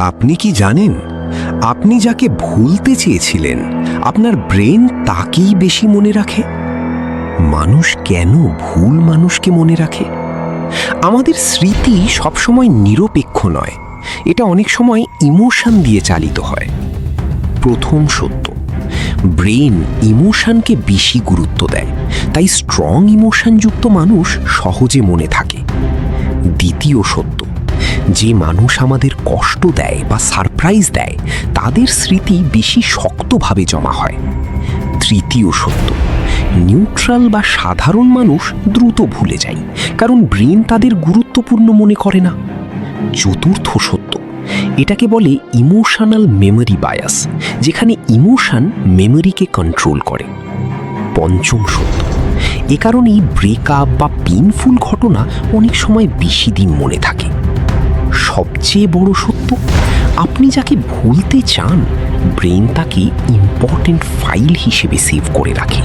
আপনি কি জানেন, আপনি যাকে ভুলতে চেয়েছিলেন আপনার ব্রেন তাকেই বেশি মনে রাখে? মানুষ কেন ভুল মানুষকে মনে রাখে? আমাদের স্মৃতি সবসময় নিরপেক্ষ নয়, এটা অনেক সময় ইমোশন দিয়ে চালিত হয়। প্রথম সত্য, ব্রেন ইমোশনকে বেশি গুরুত্ব দেয়, তাই স্ট্রং ইমোশনযুক্ত মানুষ সহজে মনে থাকে। দ্বিতীয় সত্য, যে মানুষ আমাদের কষ্ট দেয় বা সারপ্রাইজ দেয় তাদের স্মৃতি বেশি শক্তভাবে জমা হয়। তৃতীয় সত্য, নিউট্রাল বা সাধারণ মানুষ দ্রুত ভুলে যায়, কারণ ব্রেন তাদের গুরুত্বপূর্ণ মনে করে না। চতুর্থ সত্য, এটাকে বলে ইমোশনাল মেমোরি বায়াস, যেখানে ইমোশন মেমোরিকে কন্ট্রোল করে। পঞ্চম সত্য, এ কারণেই ব্রেকআপ বা পেইনফুল ঘটনা অনেক সময় বেশি দিন মনে থাকে। সবচেয়ে বড় সত্য, আপনি যাকে ভুলতে চান ব্রেন তাকে ইম্পর্টেন্ট ফাইল হিসেবে সেভ করে রাখে।